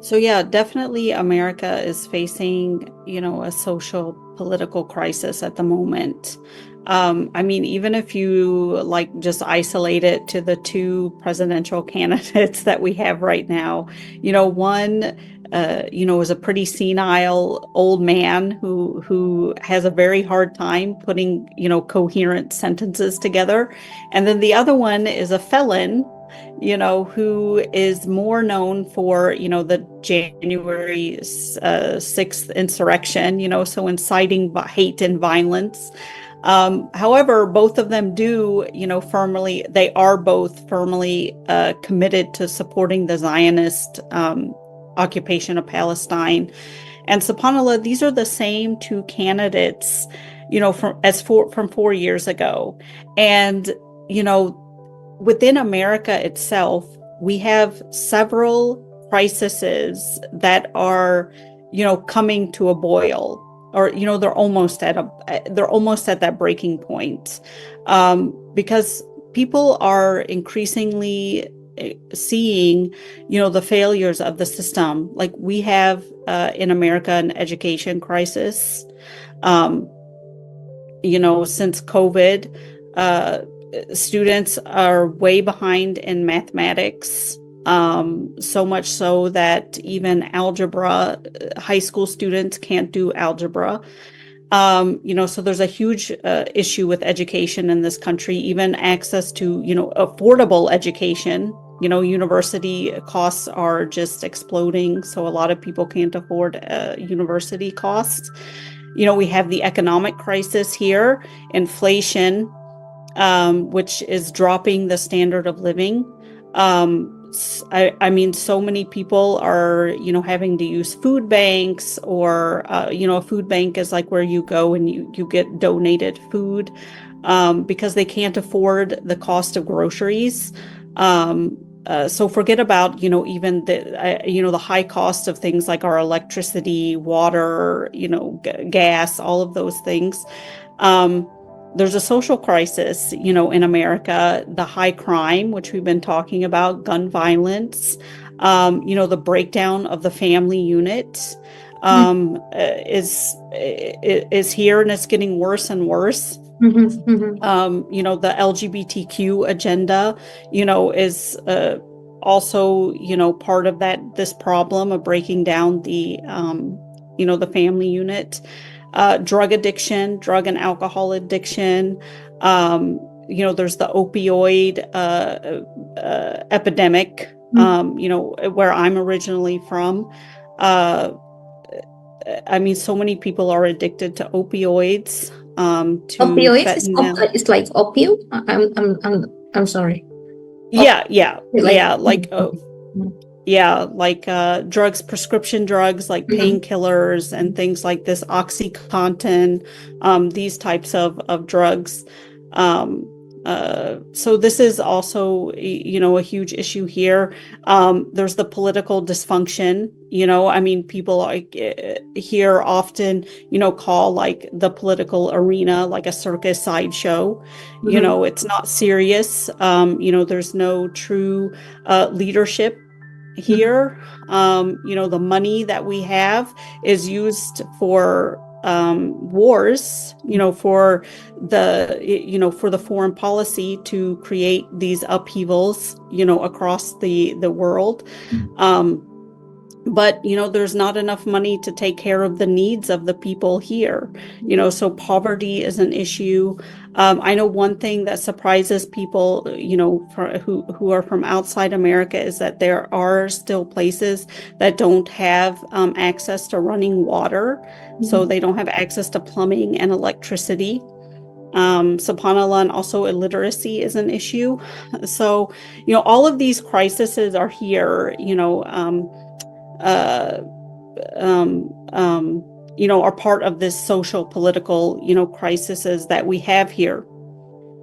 So yeah, definitely America is facing, a social political crisis at the moment. I mean, even if you like just isolate it to the two presidential candidates that we have right now, one, is a pretty senile old man who has a very hard time putting, coherent sentences together, and then the other one is a felon, who is more known for, the January 6th insurrection, so inciting hate and violence. However, both of them do, they are both firmly committed to supporting the Zionist occupation of Palestine. And subhanAllah, these are the same two candidates, from 4 years ago. And, within America itself, we have several crises that are, coming to a boil, or they're almost at that breaking point, because people are increasingly seeing, the failures of the system. Like we have in America an education crisis. Um, since COVID, students are way behind in mathematics, so much so that even algebra, high school students can't do algebra. So there's a huge issue with education in this country, even access to, affordable education. University costs are just exploding, so a lot of people can't afford university costs. We have the economic crisis here, inflation, which is dropping the standard of living. I mean, so many people are, having to use food banks, or, a food bank is like where you go and you get donated food, because they can't afford the cost of groceries. So forget about, even the high cost of things like our electricity, water, gas, all of those things. There's a social crisis, in America, the high crime, which we've been talking about, gun violence, the breakdown of the family unit, is here, and it's getting worse and worse. The LGBTQ agenda, is also, part of this problem of breaking down the family unit. Drug addiction, drug and alcohol addiction. There's the opioid epidemic, where I'm originally from. I mean, so many people are addicted to opioids, to Opioids is fentanyl. it's like opium. I'm sorry. Yeah, yeah, Like, yeah. Like drugs, prescription drugs like painkillers and things like this, OxyContin, these types of drugs. So this is also, a huge issue here. There's the political dysfunction. I mean, people here often, call like the political arena like a circus sideshow. It's not serious. There's no true leadership here. The money that we have is used for wars, for the foreign policy to create these upheavals, across the world. But, there's not enough money to take care of the needs of the people here, so poverty is an issue. I know one thing that surprises people, who are from outside America, is that there are still places that don't have access to running water. So they don't have access to plumbing and electricity. SubhanAllah, and also illiteracy is an issue. So, all of these crises are here, are part of this social political, crises that we have here.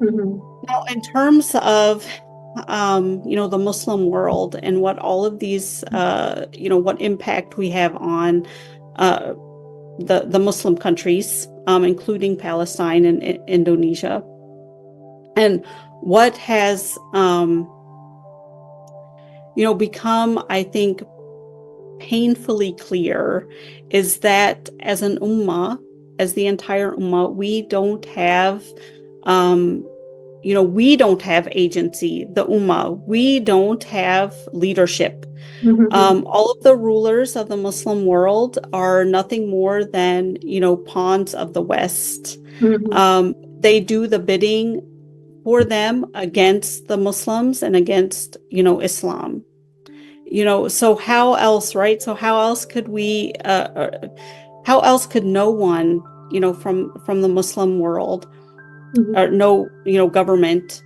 Now, in terms of, the Muslim world and what all of these, what impact we have on the Muslim countries, including Palestine and Indonesia, and what has, become, I think, painfully clear is that as an ummah, as the entire ummah, we don't have, we don't have agency, the ummah. We don't have leadership. All of the rulers of the Muslim world are nothing more than, pawns of the West. They do the bidding for them against the Muslims and against, Islam. So how else, right? So how else could how else could no one, from the Muslim world or no, government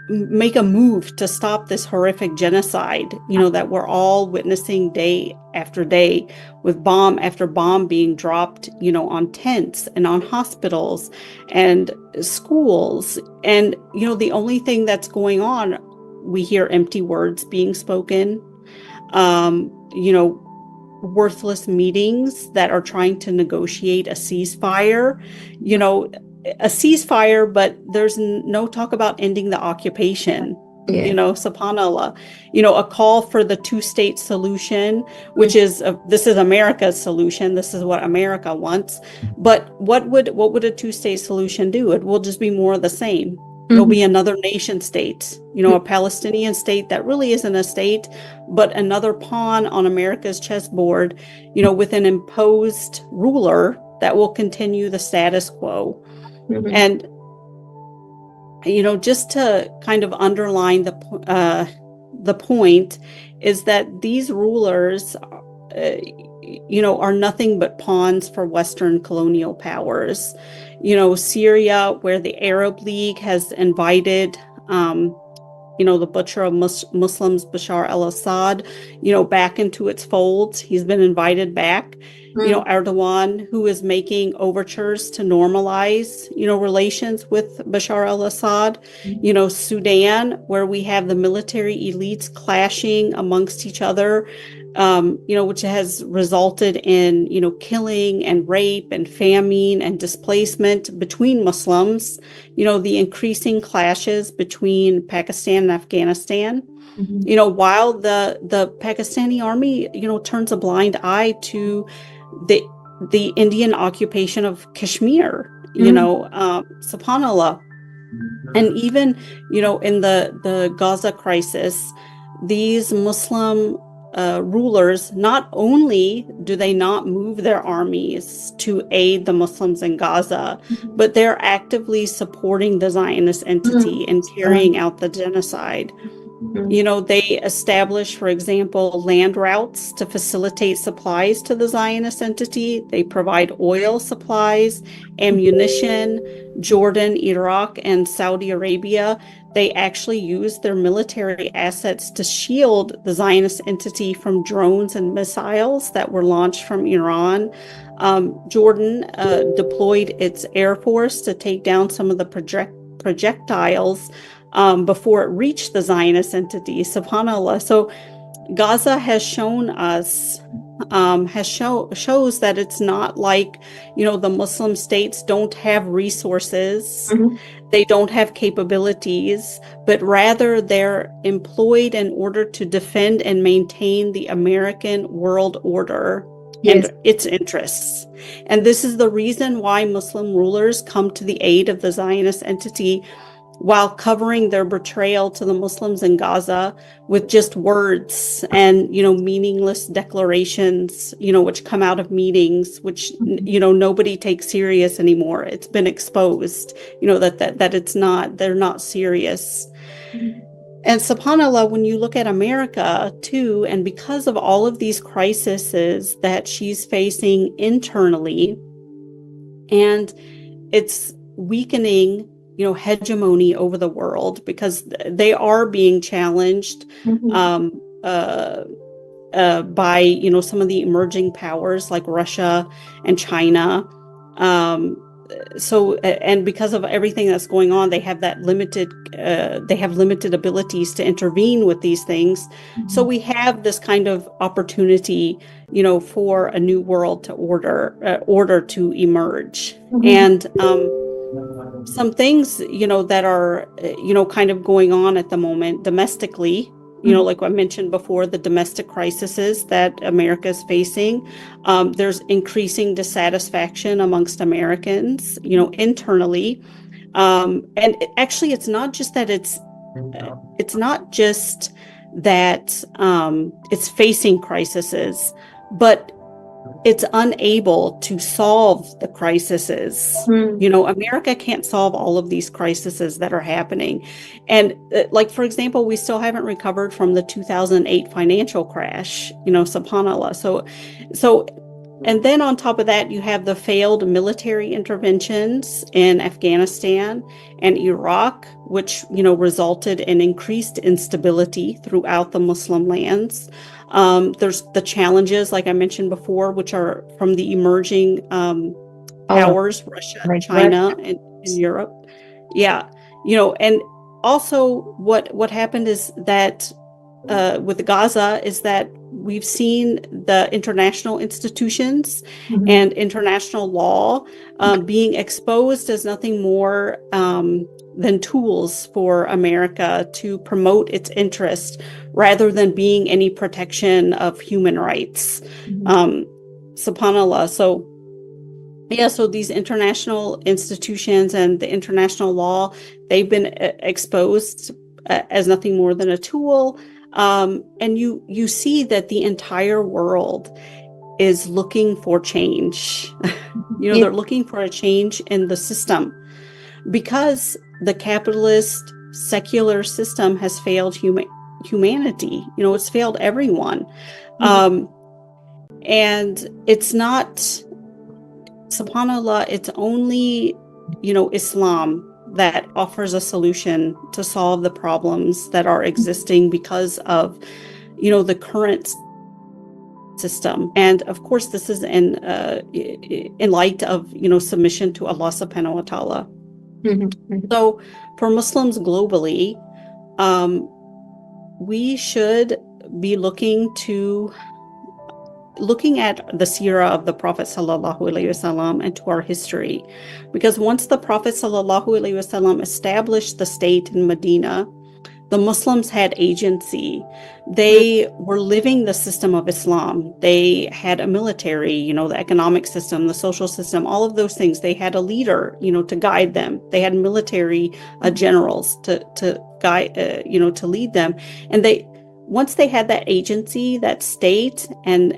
make a move to stop this horrific genocide, that we're all witnessing day after day, with bomb after bomb being dropped, on tents and on hospitals and schools. And, the only thing that's going on, we hear empty words being spoken, worthless meetings that are trying to negotiate a ceasefire, but there's no talk about ending the occupation. Subhanallah, a call for the two-state solution, which is this is America's solution. This is what America wants. But what would a two-state solution do? It will just be more of the same. It'll be another nation state, a Palestinian state that really isn't a state, but another pawn on America's chessboard, with an imposed ruler that will continue the status quo. And, just to kind of underline the point is that these rulers, are nothing but pawns for Western colonial powers. Syria, where the Arab League has invited, the butcher of Muslims, Bashar al-Assad, back into its folds. He's been invited back. Erdogan, who is making overtures to normalize, relations with Bashar al-Assad. Sudan, where we have the military elites clashing amongst each other, which has resulted in, killing and rape and famine and displacement between Muslims, the increasing clashes between Pakistan and Afghanistan, while the Pakistani army, turns a blind eye to the Indian occupation of Kashmir, subhanallah. And even, in the Gaza crisis, these Muslim rulers, not only do they not move their armies to aid the Muslims in Gaza, but they're actively supporting the Zionist entity and carrying out the genocide. They establish, for example, land routes to facilitate supplies to the Zionist entity. They provide oil supplies, ammunition. Jordan, Iraq, and Saudi Arabia, they actually use their military assets to shield the Zionist entity from drones and missiles that were launched from Iran. Jordan deployed its air force to take down some of the projectiles before it reached the Zionist entity, subhanAllah. So Gaza has shown us, shows that it's not like, the Muslim states don't have resources, they don't have capabilities, but rather they're employed in order to defend and maintain the American world order and its interests. And this is the reason why Muslim rulers come to the aid of the Zionist entity while covering their betrayal to the Muslims in Gaza with just words and, meaningless declarations, which come out of meetings, which, nobody takes serious anymore. It's been exposed, that it's not, they're not serious. And subhanAllah, when you look at America too, and because of all of these crises that she's facing internally, and it's weakening hegemony over the world, because they are being challenged by some of the emerging powers like Russia and China. So, and because of everything that's going on, they have that limited abilities to intervene with these things. So we have this kind of opportunity, for a new world to order to emerge. And some things, that are, kind of going on at the moment domestically, Like I mentioned before, the domestic crises that America is facing. There's increasing dissatisfaction amongst Americans, internally. And actually, it's not just that it's facing crises, but it's unable to solve the crises. America can't solve all of these crises that are happening. And like, for example, we still haven't recovered from the 2008 financial crash, subhanAllah. So, and then on top of that, you have the failed military interventions in Afghanistan and Iraq, which, resulted in increased instability throughout the Muslim lands. There's the challenges, like I mentioned before, which are from the emerging powers, Russia, China, and Europe. Yeah, and also what happened is that with Gaza is that we've seen the international institutions and international law being exposed as nothing more than tools for America to promote its interest rather than being any protection of human rights. SubhanAllah. So these international institutions and the international law, they've been exposed as nothing more than a tool. And you see that the entire world is looking for change. They're looking for a change in the system because the capitalist secular system has failed humanity. It's failed everyone. And it's not, subhanAllah, it's only, Islam that offers a solution to solve the problems that are existing because of, the current system. And of course, this is in light of, submission to Allah subhanahu wa ta'ala. So for Muslims globally, we should be looking at the seerah of the Prophet sallallahu alaihi wasallam and to our history, because once the Prophet sallallahu alaihi wasallam established the state in Medina, the Muslims had agency. They were living the system of Islam. They had a military, the economic system, the social system, all of those things. They had a leader, to guide them. They had military generals to guide, to lead them. And once they had that agency, that state, and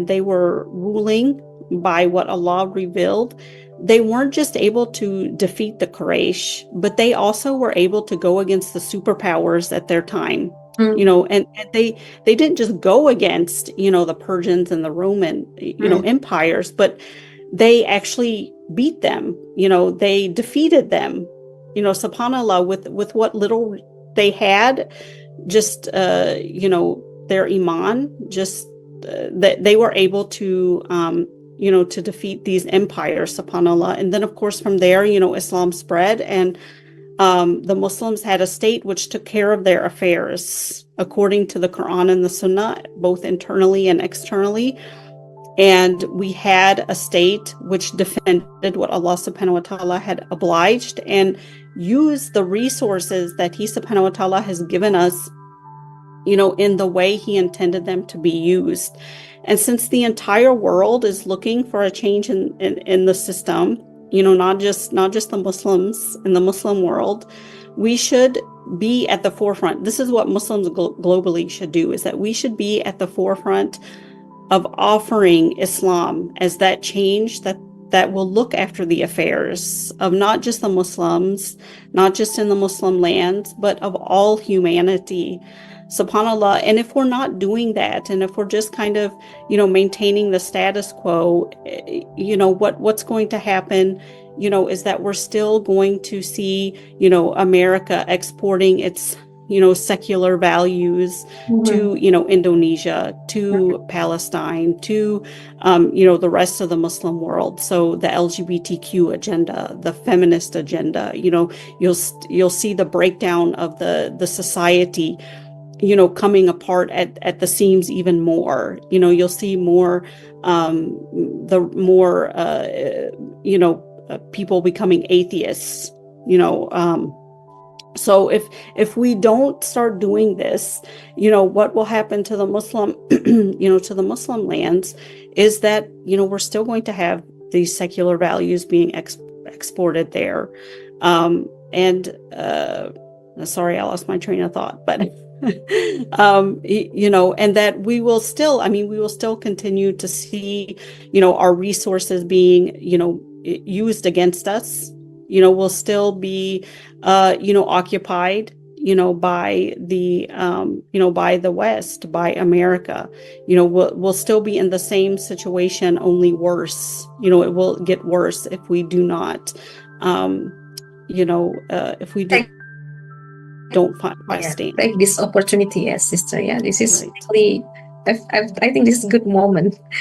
they were ruling by what Allah revealed, they weren't just able to defeat the Quraysh, but they also were able to go against the superpowers at their time. And they didn't just go against, the Persians and the Roman, empires, but they actually beat them. They defeated them, subhanAllah, with what little they had. Just their iman, just that they were able to to defeat these empires, subhanAllah. And then of course from there, Islam spread, and the Muslims had a state which took care of their affairs according to the Quran and the Sunnah, both internally and externally. And we had a state which defended what Allah subhanahu wa ta'ala had obliged and used the resources that He subhanahu wa ta'ala has given us, in the way He intended them to be used. And since the entire world is looking for a change in the system, not just the Muslims in the Muslim world, we should be at the forefront. This is what Muslims globally should do, is that we should be at the forefront of offering Islam as that change that will look after the affairs of not just the Muslims, not just in the Muslim lands, but of all humanity. SubhanAllah. And if we're not doing that, and if we're just kind of, maintaining the status quo, what's going to happen, is that we're still going to see, America exporting its, secular values to, Indonesia, to Palestine, to, the rest of the Muslim world. So the LGBTQ agenda, the feminist agenda, you'll see the breakdown of the society, coming apart at the seams even more. You'll see more, people becoming atheists, So if we don't start doing this, what will happen to the Muslim, to the Muslim lands is that, we're still going to have these secular values being exported there. And sorry, I lost my train of thought, but and that we will still continue to see, our resources being, used against us. We'll still be occupied, by the West, by America. We'll still be in the same situation, only worse. It will get worse if we do not, if we Take, don't find a yeah, stand. take this opportunity, yes, sister. Yeah, this is Right. really, I think this is a good moment